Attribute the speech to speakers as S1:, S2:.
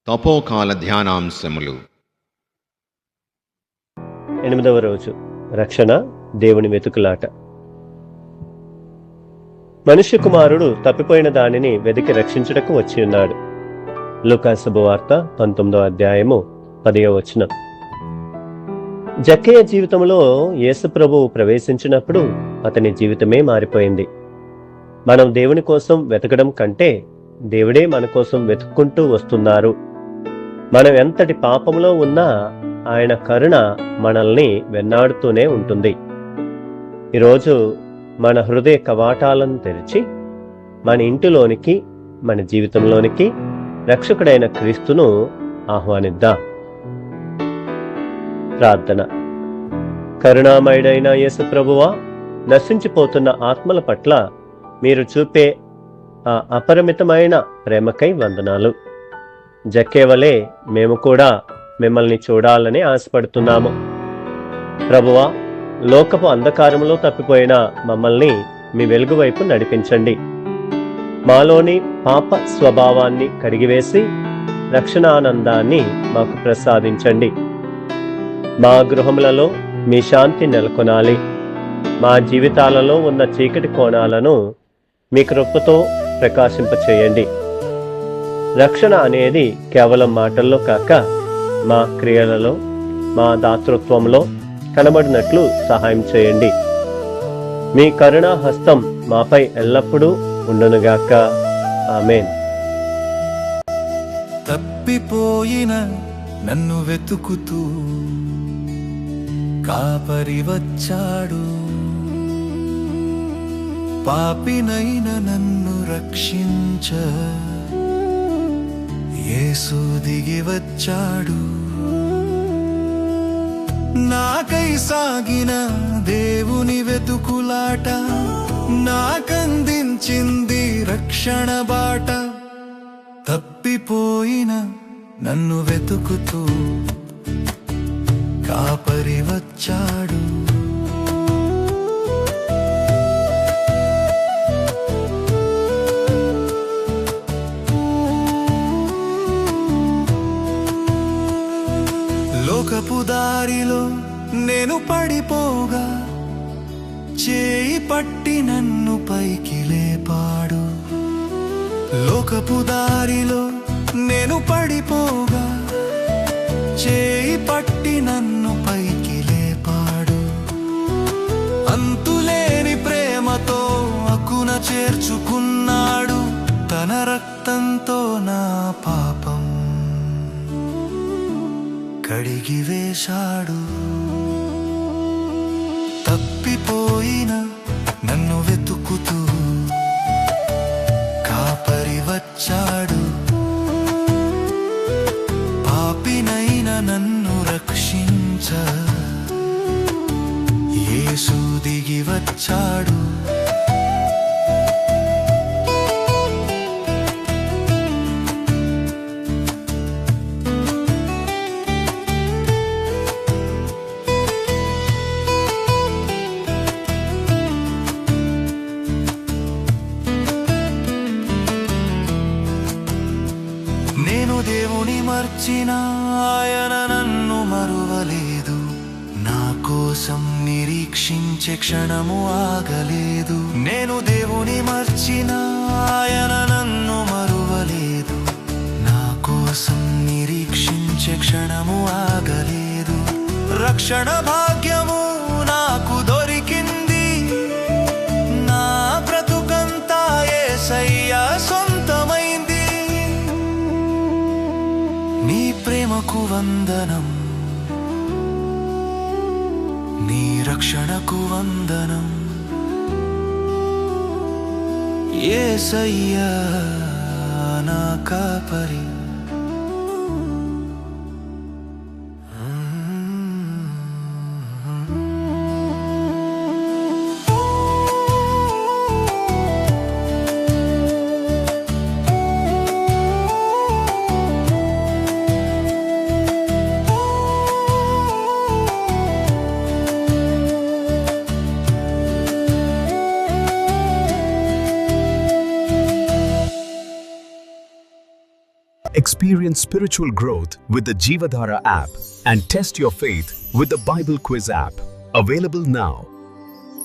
S1: తపోకాల ధ్యానాంశములు.
S2: 8వ రోజు. రక్షణ, దేవుని వెతుకులాట. మనుష్య కుమారుడు తప్పిపోయిన దానిని వెతికి రక్షించుటకు వచ్చి ఉన్నాడు. లూకా శుభవార్త 19వ అధ్యాయము 10వ వచనం. జక్కయ్య జీవితంలో యేసు ప్రభువు ప్రవేశించినప్పుడు అతని జీవితమే మారిపోయింది. మనం దేవుని కోసం వెతకడం కంటే దేవుడే మన కోసం వెతుక్కుంటూ వస్తున్నారు. మనం ఎంతటి పాపంలో ఉన్నా ఆయన కరుణ మనల్ని వెన్నాడుతూనే ఉంటుంది. ఈరోజు మన హృదయ కవాటాలను తెరిచి మన ఇంటిలోనికి, మన జీవితంలోనికి రక్షకుడైన క్రీస్తును ఆహ్వానిద్దాం. ప్రార్థన. కరుణామయుడైన యేసు ప్రభువా, నశించిపోతున్న ఆత్మల పట్ల మీరు చూపే ఆ అపరిమితమైన ప్రేమకై వందనాలు. జక్కేవలే మేము కూడా మిమ్మల్ని చూడాలని ఆశపడుతున్నాము. ప్రభువా, లోకపు అంధకారంలో తప్పిపోయిన మమ్మల్ని మీ వెలుగు వైపు నడిపించండి. మాలోని పాప స్వభావాన్ని కడిగివేసి రక్షణానందాన్ని మాకు ప్రసాదించండి. మా గృహములలో మీ శాంతి నెలకొనాలి. మా జీవితాలలో ఉన్న చీకటి కోణాలను మీ కృపతో ప్రకాశింపచేయండి. రక్షణ అనేది కేవలం మాటల్లో కాక మా క్రియలలో, మా దాతృత్వంలో కనబడినట్లు సహాయం చేయండి. మీ కరుణా హస్తం మాపై ఎల్లప్పుడూ ఉండునుగాక. ఆమేన్.
S3: తప్పిపోయిన నన్ను వెతుకుతూ కాపరి వచ్చాడు, పాపినైన నన్ను రక్షించ యేసు దిగి వచ్చాడు. నాకై సాగిన దేవుని వెతుకులాట నాకందించింది రక్షణ బాట. తప్పిపోయిన నన్ను వెతుకుతూ కాపరి వచ్చాడు. లోకపు దారిలో నేను పడిపోగా చేయి పట్టి నన్ను పైకి లేపాడు. లోకపు దారిలో నేను పడిపోగా చేయి పట్టి నన్ను పైకి లేపాడు. అంతులేని ప్రేమతో అక్కున చేర్చుకున్నాడు. తన రక్తంతో నా పాపం కడిగి వేశాడు. తప్పిపోయిన నన్ను వెతుకుతూ కాపరి వచ్చాడు. పాపినైన నన్ను రక్షించ యేసు దిగి వచ్చాడు. నేను దేవుని మర్చిన ఆయన నన్ను మరువలేదు. నా కోసం నిరీక్షించే క్షణము ఆగలేదు. నేను దేవుని మర్చిన ఆయన నన్ను మరువలేదు. నా కోసం నిరీక్షించే క్షణము ఆగలేదు. రక్షణ భాగ్యము నాకు దొరికింది. నా బ్రతుకంతా యేసయ్య సొంతమైంది. నీ ప్రేమకు వందనం, నీ రక్షణకు వందనం. యేసయ్యా నా కాపరి.
S4: Experience spiritual growth with the Jeevadhara app and test your faith with the Bible Quiz app. Available now.